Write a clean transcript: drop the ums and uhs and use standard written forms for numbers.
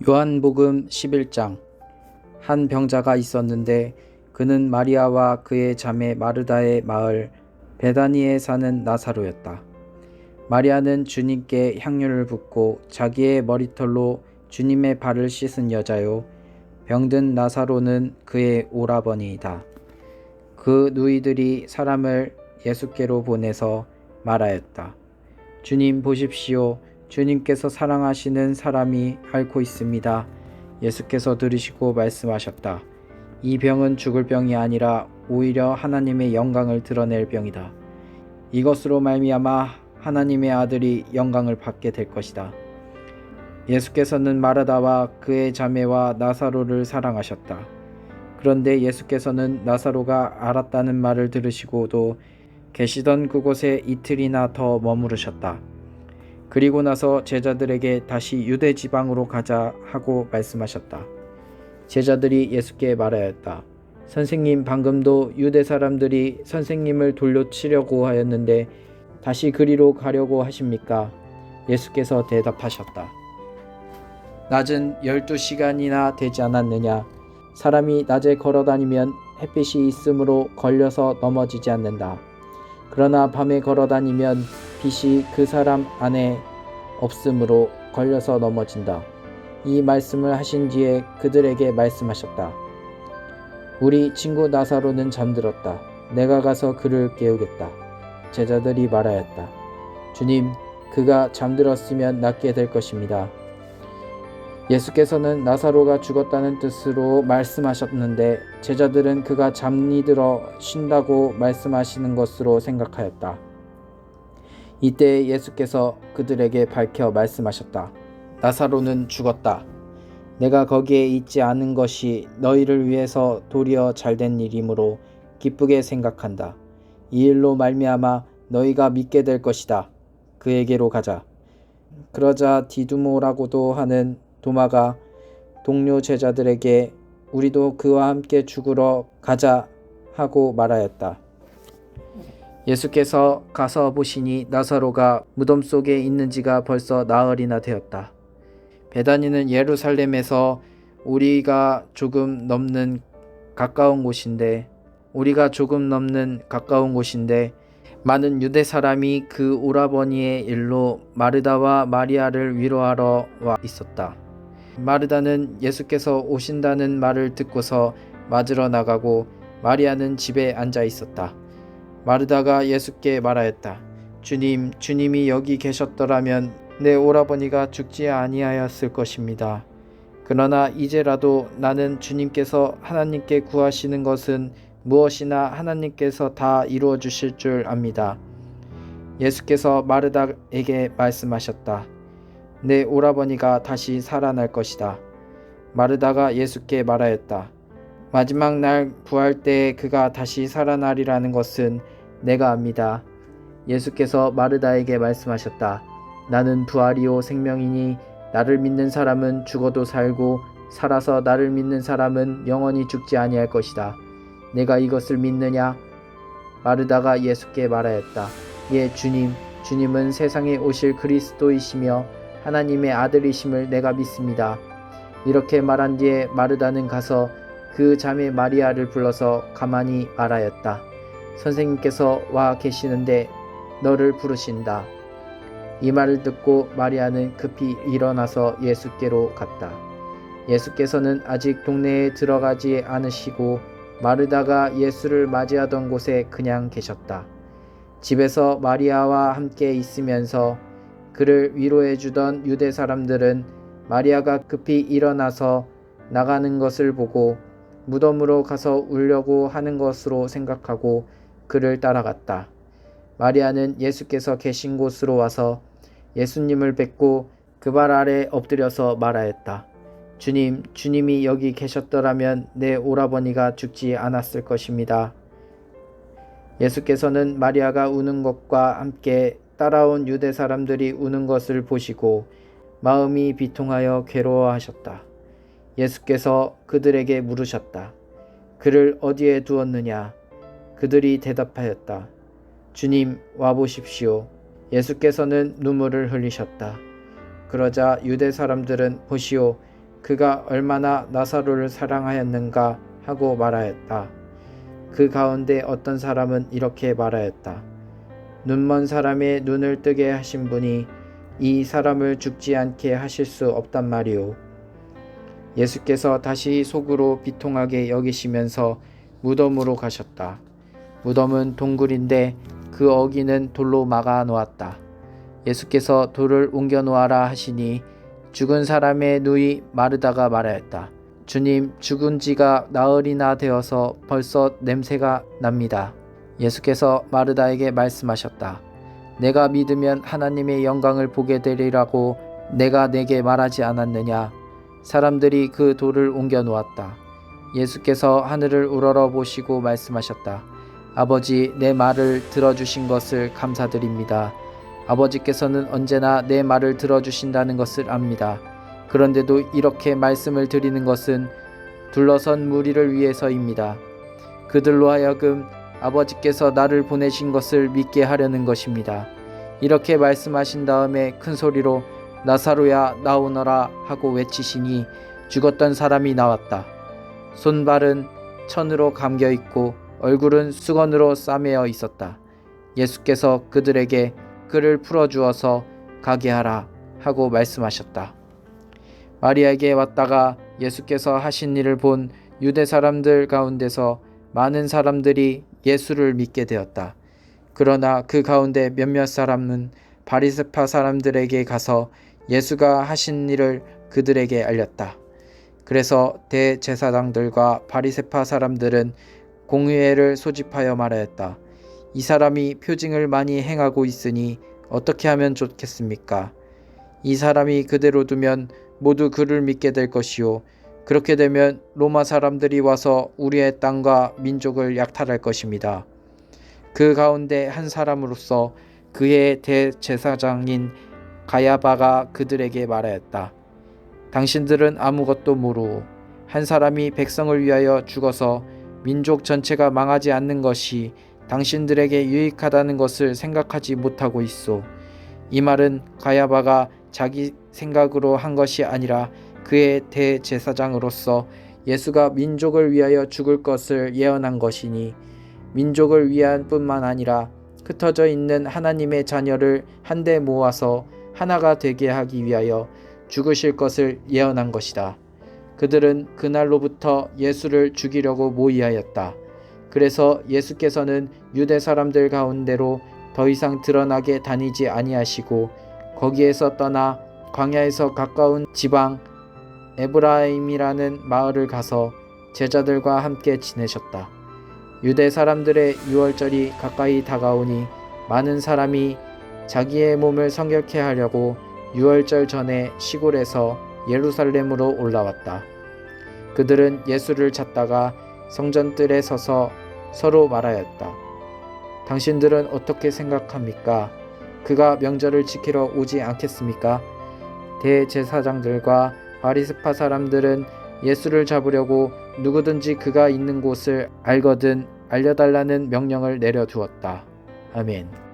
요한복음 11장. 한 병자가 있었는데 그는 마리아와 그의 자매 마르다의 마을 베다니에 사는 나사로였다. 마리아는 주님께 향유를 붓고 자기의 머리털로 주님의 발을 씻은 여자요, 병든 나사로는 그의 오라버니이다. 그 누이들이 사람을 예수께로 보내서 말하였다. 주님 보십시오. 주님께서 사랑하시는 사람이 앓고 있습니다. 예수께서 들으시고 말씀하셨다. 이 병은 죽을 병이 아니라 오히려 하나님의 영광을 드러낼 병이다. 이것으로 말미암아 하나님의 아들이 영광을 받게 될 것이다. 예수께서는 마르다와 그의 자매와 나사로를 사랑하셨다. 그런데 예수께서는 나사로가 알았다는 말을 들으시고도 계시던 그곳에 이틀이나 더 머무르셨다. 그리고 나서 제자들에게 다시 유대 지방으로 가자 하고 말씀하셨다. 제자들이 예수께 말하였다. 선생님, 방금도 유대 사람들이 선생님을 돌려치려고 하였는데 다시 그리로 가려고 하십니까? 예수께서 대답하셨다. 낮은 12시간이나 되지 않았느냐? 사람이 낮에 걸어다니면 햇빛이 있으므로 걸려서 넘어지지 않는다. 그러나 밤에 걸어다니면 빛이 그 사람 안에 없으므로 걸려서 넘어진다. 이 말씀을 하신 뒤에 그들에게 말씀하셨다. 우리 친구 나사로는 잠들었다. 내가 가서 그를 깨우겠다. 제자들이 말하였다. 주님, 그가 잠들었으면 낫게 될 것입니다. 예수께서는 나사로가 죽었다는 뜻으로 말씀하셨는데 제자들은 그가 잠이 들어 쉰다고 말씀하시는 것으로 생각하였다. 이때 예수께서 그들에게 밝혀 말씀하셨다. 나사로는 죽었다. 내가 거기에 있지 않은 것이 너희를 위해서 도리어 잘된 일이므로 기쁘게 생각한다. 이 일로 말미암아 너희가 믿게 될 것이다. 그에게로 가자. 그러자 디두모라고도 하는 도마가 동료 제자들에게 우리도 그와 함께 죽으러 가자 하고 말하였다. 예수께서 가서 보시니 나사로가 무덤 속에 있는지가 벌써 나흘이나 되었다. 베다니는 예루살렘에서 우리가 조금 넘는 가까운 곳인데 많은 유대 사람이 그 오라버니의 일로 마르다와 마리아를 위로하러 와 있었다. 마르다는 예수께서 오신다는 말을 듣고서 맞으러 나가고 마리아는 집에 앉아 있었다. 마르다가 예수께 말하였다. 주님, 주님이 여기 계셨더라면 내 오라버니가 죽지 아니하였을 것입니다. 그러나 이제라도 나는 주님께서 하나님께 구하시는 것은 무엇이나 하나님께서 다 이루어 주실 줄 압니다. 예수께서 마르다에게 말씀하셨다. 내 오라버니가 다시 살아날 것이다. 마르다가 예수께 말하였다. 마지막 날 부활 때에 그가 다시 살아나리라는 것은 내가 압니다. 예수께서 마르다에게 말씀하셨다. 나는 부활이요 생명이니 나를 믿는 사람은 죽어도 살고 살아서 나를 믿는 사람은 영원히 죽지 아니할 것이다. 내가 이것을 믿느냐? 마르다가 예수께 말하였다. 예, 주님, 주님은 세상에 오실 그리스도이시며 하나님의 아들이심을 내가 믿습니다. 이렇게 말한 뒤에 마르다는 가서 그 자매 마리아를 불러서 가만히 말하였다. 선생님께서 와 계시는데 너를 부르신다. 이 말을 듣고 마리아는 급히 일어나서 예수께로 갔다. 예수께서는 아직 동네에 들어가지 않으시고 마르다가 예수를 맞이하던 곳에 그냥 계셨다. 집에서 마리아와 함께 있으면서 그를 위로해 주던 유대 사람들은 마리아가 급히 일어나서 나가는 것을 보고 무덤으로 가서 울려고 하는 것으로 생각하고 그를 따라갔다. 마리아는 예수께서 계신 곳으로 와서 예수님을 뵙고 그 발 아래 엎드려서 말하였다. 주님, 주님이 여기 계셨더라면 내 오라버니가 죽지 않았을 것입니다. 예수께서는 마리아가 우는 것과 함께 따라온 유대 사람들이 우는 것을 보시고 마음이 비통하여 괴로워하셨다. 예수께서 그들에게 물으셨다. 그를 어디에 두었느냐? 그들이 대답하였다. 주님, 와보십시오. 예수께서는 눈물을 흘리셨다. 그러자 유대 사람들은 보시오, 그가 얼마나 나사로를 사랑하였는가 하고 말하였다. 그 가운데 어떤 사람은 이렇게 말하였다. 눈먼 사람의 눈을 뜨게 하신 분이 이 사람을 죽지 않게 하실 수 없단 말이오. 예수께서 다시 속으로 비통하게 여기시면서 무덤으로 가셨다. 무덤은 동굴인데 그 어귀는 돌로 막아 놓았다. 예수께서 돌을 옮겨 놓아라 하시니 죽은 사람의 누이 마르다가 말하였다. 주님, 죽은 지가 나흘이나 되어서 벌써 냄새가 납니다. 예수께서 마르다에게 말씀하셨다. 내가 믿으면 하나님의 영광을 보게 되리라고 내가 내게 말하지 않았느냐. 사람들이 그 돌을 옮겨 놓았다. 예수께서 하늘을 우러러 보시고 말씀하셨다. 아버지, 내 말을 들어주신 것을 감사드립니다. 아버지께서는 언제나 내 말을 들어주신다는 것을 압니다. 그런데도 이렇게 말씀을 드리는 것은 둘러선 무리를 위해서입니다. 그들로 하여금 아버지께서 나를 보내신 것을 믿게 하려는 것입니다. 이렇게 말씀하신 다음에 큰 소리로 나사로야 나오너라 하고 외치시니 죽었던 사람이 나왔다. 손발은 천으로 감겨 있고 얼굴은 수건으로 싸매어 있었다. 예수께서 그들에게 그를 풀어주어서 가게 하라 하고 말씀하셨다. 마리아에게 왔다가 예수께서 하신 일을 본 유대 사람들 가운데서 많은 사람들이 예수를 믿게 되었다. 그러나 그 가운데 몇몇 사람은 바리새파 사람들에게 가서 예수가 하신 일을 그들에게 알렸다. 그래서 대제사장들과 바리새파 사람들은 공의회를 소집하여 말하였다. 이 사람이 표징을 많이 행하고 있으니 어떻게 하면 좋겠습니까? 이 사람이 그대로 두면 모두 그를 믿게 될 것이요. 그렇게 되면 로마 사람들이 와서 우리의 땅과 민족을 약탈할 것입니다. 그 가운데 한 사람으로서 그의 대제사장인 가야바가 그들에게 말하였다. 당신들은 아무것도 모르오. 한 사람이 백성을 위하여 죽어서 민족 전체가 망하지 않는 것이 당신들에게 유익하다는 것을 생각하지 못하고 있소. 이 말은 가야바가 자기 생각으로 한 것이 아니라 그의 대제사장으로서 예수가 민족을 위하여 죽을 것을 예언한 것이니 민족을 위한 뿐만 아니라 흩어져 있는 하나님의 자녀를 한데 모아서 하나가 되게 하기 위하여 죽으실 것을 예언한 것이다. 그들은 그날로부터 예수를 죽이려고 모의하였다. 그래서 예수께서는 유대 사람들 가운데로 더 이상 드러나게 다니지 아니하시고 거기에서 떠나 광야에서 가까운 지방 에브라임이라는 마을을 가서 제자들과 함께 지내셨다. 유대 사람들의 유월절이 가까이 다가오니 많은 사람이 자기의 몸을 성결케 하려고 유월절 전에 시골에서 예루살렘으로 올라왔다. 그들은 예수를 찾다가 성전뜰에 서서 서로 말하였다. 당신들은 어떻게 생각합니까? 그가 명절을 지키러 오지 않겠습니까? 대제사장들과 바리새파 사람들은 예수를 잡으려고 누구든지 그가 있는 곳을 알거든 알려달라는 명령을 내려두었다. 아멘.